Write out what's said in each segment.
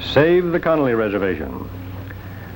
Save the Connally Reservation.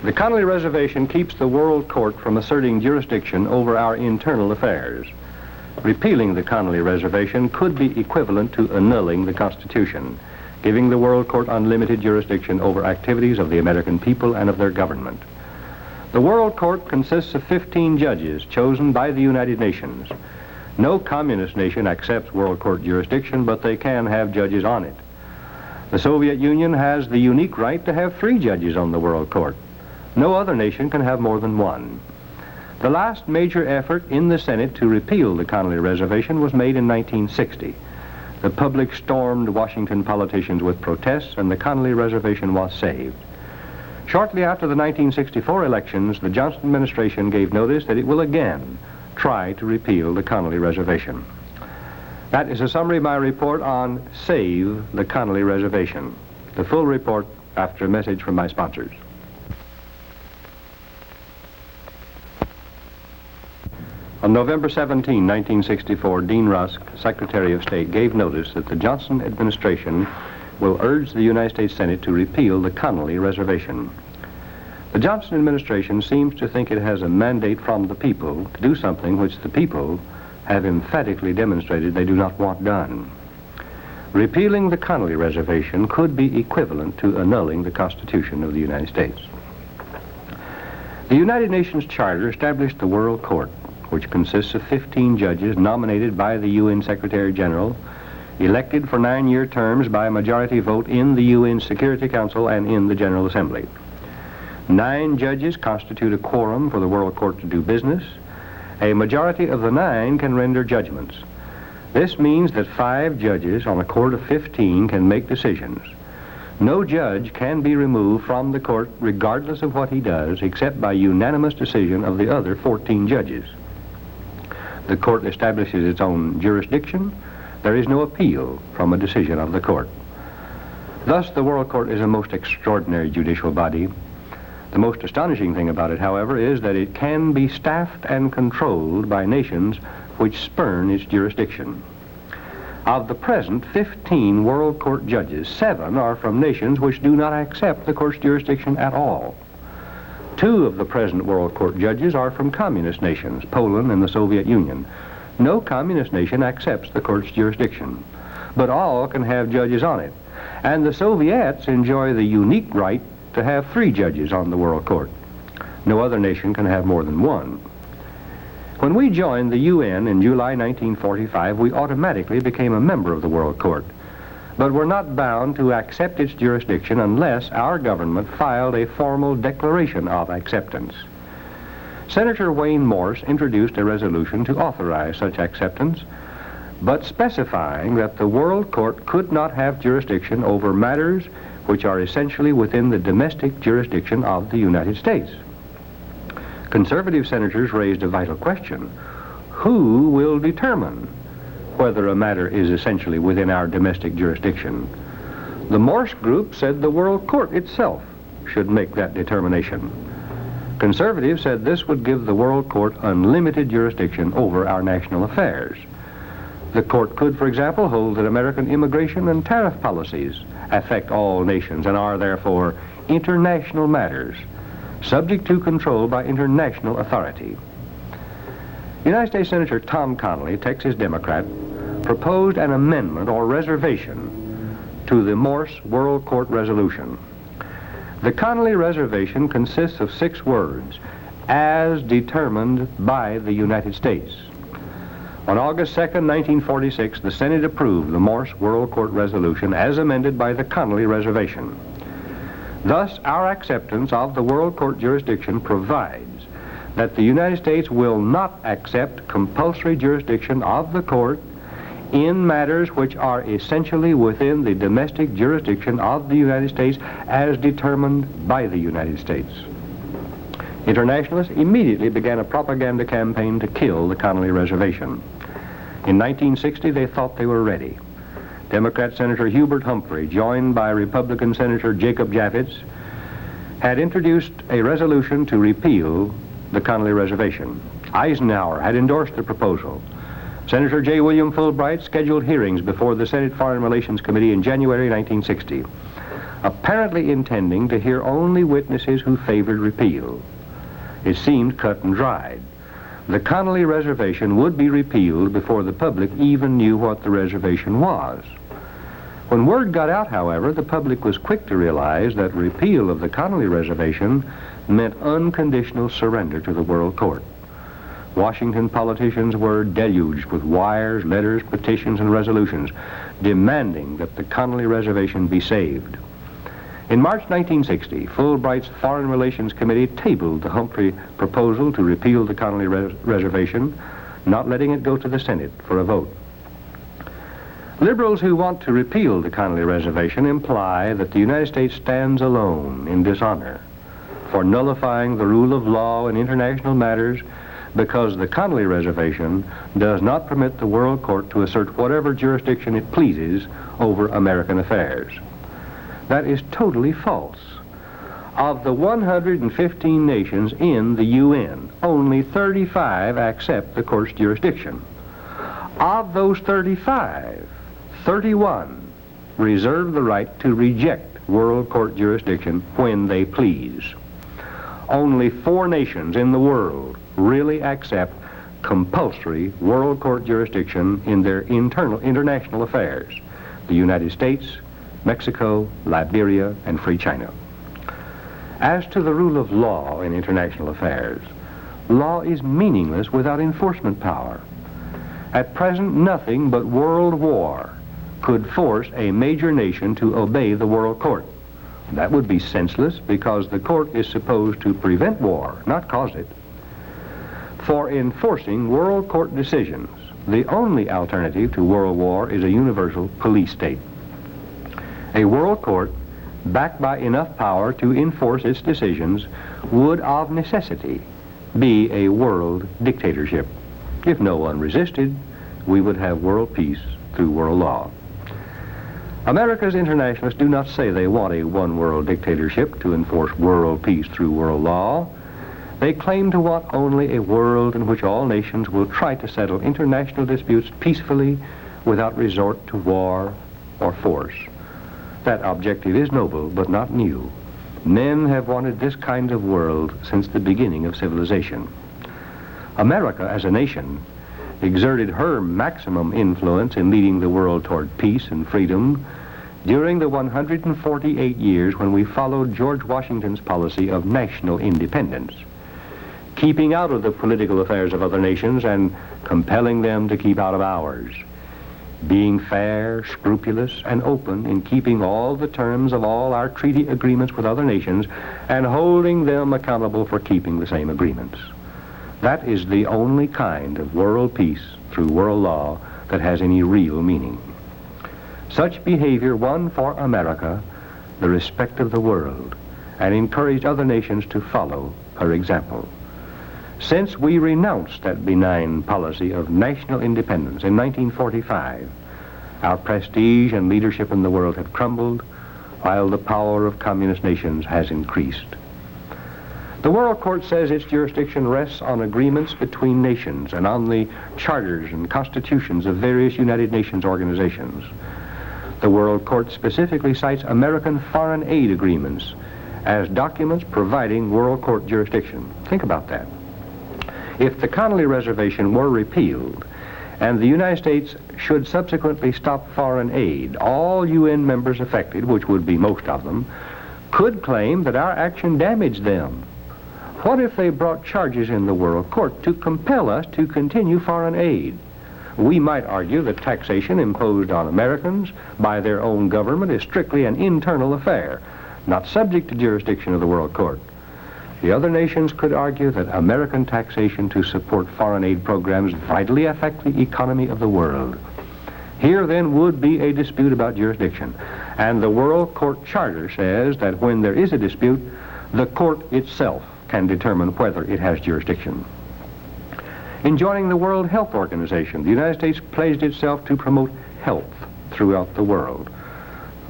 The Connally Reservation keeps the World Court from asserting jurisdiction over our internal affairs. Repealing the Connally Reservation could be equivalent to annulling the Constitution, giving the World Court unlimited jurisdiction over activities of the American people and of their government. The World Court consists of 15 judges chosen by the United Nations. No communist nation accepts World Court jurisdiction, but they can have judges on it. The Soviet Union has the unique right to have 3 judges on the World Court. No other nation can have more than 1. The last major effort in the Senate to repeal the Connally Reservation was made in 1960. The public stormed Washington politicians with protests, and the Connally Reservation was saved. Shortly after the 1964 elections, the Johnson administration gave notice that it will again try to repeal the Connally Reservation. That is a summary of my report on Save the Connally Reservation. The full report after a message from my sponsors. On November 17, 1964, Dean Rusk, Secretary of State, gave notice that the Johnson administration will urge the United States Senate to repeal the Connally Reservation. The Johnson administration seems to think it has a mandate from the people to do something which the people have emphatically demonstrated they do not want done. Repealing the Connally Reservation could be equivalent to annulling the Constitution of the United States. The United Nations Charter established the World Court, which consists of 15 judges nominated by the UN Secretary General, elected for 9-year terms by a majority vote in the UN Security Council and in the General Assembly. 9 judges constitute a quorum for the World Court to do business. A majority of the 9 can render judgments. This means that 5 judges on a court of 15 can make decisions. No judge can be removed from the court regardless of what he does, except by unanimous decision of the other 14 judges. The court establishes its own jurisdiction. There is no appeal from a decision of the court. Thus, the World Court is a most extraordinary judicial body. The most astonishing thing about it, however, is that it can be staffed and controlled by nations which spurn its jurisdiction. Of the present 15 World Court judges, 7 are from nations which do not accept the court's jurisdiction at all. 2 of the present World Court judges are from communist nations, Poland and the Soviet Union. No communist nation accepts the court's jurisdiction, but all can have judges on it. And the Soviets enjoy the unique right to have 3 judges on the World Court. No other nation can have more than 1. When we joined the UN in July 1945, we automatically became a member of the World Court, but were not bound to accept its jurisdiction unless our government filed a formal declaration of acceptance. Senator Wayne Morse introduced a resolution to authorize such acceptance, but specifying that the World Court could not have jurisdiction over matters which are essentially within the domestic jurisdiction of the United States. Conservative senators raised a vital question. Who will determine whether a matter is essentially within our domestic jurisdiction? The Morse group said the World Court itself should make that determination. Conservatives said this would give the World Court unlimited jurisdiction over our national affairs. The court could, for example, hold that American immigration and tariff policies affect all nations and are therefore international matters, subject to control by international authority. United States Senator Tom Connally, Texas Democrat, proposed an amendment or reservation to the Morse World Court resolution. The Connally Reservation consists of 6 words, as determined by the United States. On August 2, 1946, the Senate approved the Morse World Court resolution as amended by the Connally Reservation. Thus, our acceptance of the World Court jurisdiction provides that the United States will not accept compulsory jurisdiction of the court in matters which are essentially within the domestic jurisdiction of the United States as determined by the United States. Internationalists immediately began a propaganda campaign to kill the Connally Reservation. In 1960, they thought they were ready. Democrat Senator Hubert Humphrey, joined by Republican Senator Jacob Javits, had introduced a resolution to repeal the Connally Reservation. Eisenhower had endorsed the proposal. Senator J. William Fulbright scheduled hearings before the Senate Foreign Relations Committee in January 1960. apparently intending to hear only witnesses who favored repeal. It seemed cut and dried. The Connally Reservation would be repealed before the public even knew what the reservation was. When word got out, however, the public was quick to realize that repeal of the Connally Reservation meant unconditional surrender to the World Court. Washington politicians were deluged with wires, letters, petitions, and resolutions demanding that the Connally Reservation be saved. In March 1960, Fulbright's Foreign Relations Committee tabled the Humphrey proposal to repeal the Connally Reservation, not letting it go to the Senate for a vote. Liberals who want to repeal the Connally Reservation imply that the United States stands alone in dishonor for nullifying the rule of law in international matters because the Connally Reservation does not permit the World Court to assert whatever jurisdiction it pleases over American affairs. That is totally false. Of the 115 nations in the UN, only 35 accept the court's jurisdiction. Of those 35, 31 reserve the right to reject World Court jurisdiction when they please. Only 4 nations in the world really accept compulsory World Court jurisdiction in their international affairs: the United States, Mexico, Liberia, and Free China. As to the rule of law in international affairs, law is meaningless without enforcement power. At present, nothing but world war could force a major nation to obey the World Court. That would be senseless because the court is supposed to prevent war, not cause it. For enforcing World Court decisions, the only alternative to world war is a universal police state. A World Court, backed by enough power to enforce its decisions, would of necessity be a world dictatorship. If no one resisted, we would have world peace through world law. America's internationalists do not say they want a one-world dictatorship to enforce world peace through world law. They claim to want only a world in which all nations will try to settle international disputes peacefully without resort to war or force. That objective is noble, but not new. Men have wanted this kind of world since the beginning of civilization. America, as a nation, exerted her maximum influence in leading the world toward peace and freedom during the 148 years when we followed George Washington's policy of national independence, keeping out of the political affairs of other nations and compelling them to keep out of ours, being fair, scrupulous, and open in keeping all the terms of all our treaty agreements with other nations and holding them accountable for keeping the same agreements. That is the only kind of world peace through world law that has any real meaning. Such behavior won for America the respect of the world and encouraged other nations to follow her example. Since we renounced that benign policy of national independence in 1945, our prestige and leadership in the world have crumbled, while the power of communist nations has increased. The World Court says its jurisdiction rests on agreements between nations and on the charters and constitutions of various United Nations organizations. The World Court specifically cites American foreign aid agreements as documents providing World Court jurisdiction. Think about that. If the Connally Reservation were repealed and the United States should subsequently stop foreign aid, all UN members affected, which would be most of them, could claim that our action damaged them. What if they brought charges in the World Court to compel us to continue foreign aid? We might argue that taxation imposed on Americans by their own government is strictly an internal affair, not subject to jurisdiction of the World Court. The other nations could argue that American taxation to support foreign aid programs vitally affect the economy of the world. Here then would be a dispute about jurisdiction, and the World Court Charter says that when there is a dispute, the court itself can determine whether it has jurisdiction. In joining the World Health Organization, the United States pledged itself to promote health throughout the world.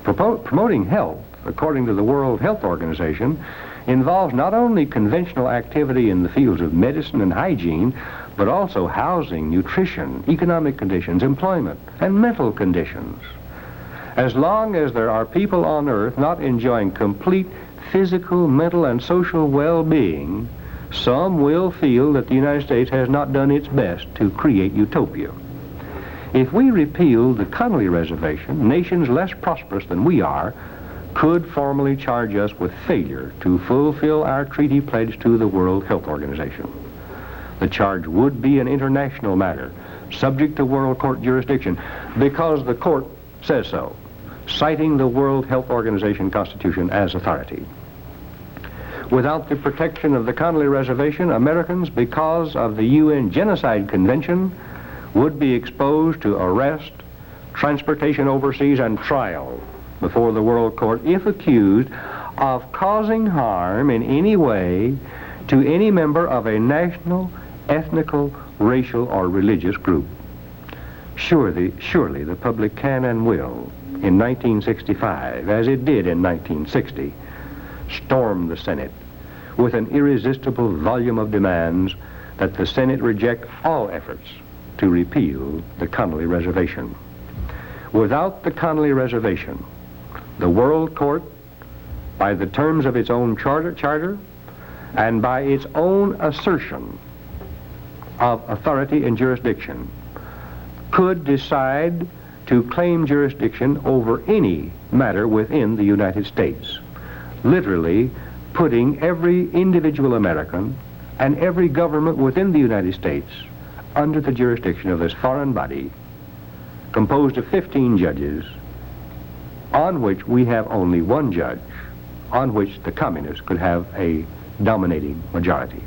Promoting health, according to the World Health Organization, involves not only conventional activity in the fields of medicine and hygiene, but also housing, nutrition, economic conditions, employment, and mental conditions. As long as there are people on earth not enjoying complete physical, mental, and social well-being, some will feel that the United States has not done its best to create utopia. If we repealed the Connally Reservation, nations less prosperous than we are could formally charge us with failure to fulfill our treaty pledge to the World Health Organization. The charge would be an international matter, subject to World Court jurisdiction, because the court says so, citing the World Health Organization Constitution as authority. Without the protection of the Connally Reservation, Americans, because of the UN Genocide Convention, would be exposed to arrest, transportation overseas, and trial before the World Court if accused of causing harm in any way to any member of a national, ethnical, racial, or religious group. Surely the public can and will, in 1965, as it did in 1960, storm the Senate with an irresistible volume of demands that the Senate reject all efforts to repeal the Connally Reservation. Without the Connally Reservation, the World Court, by the terms of its own charter and by its own assertion of authority and jurisdiction, could decide to claim jurisdiction over any matter within the United States, literally putting every individual American and every government within the United States under the jurisdiction of this foreign body, composed of 15 judges, on which we have only one judge, on which the communists could have a dominating majority.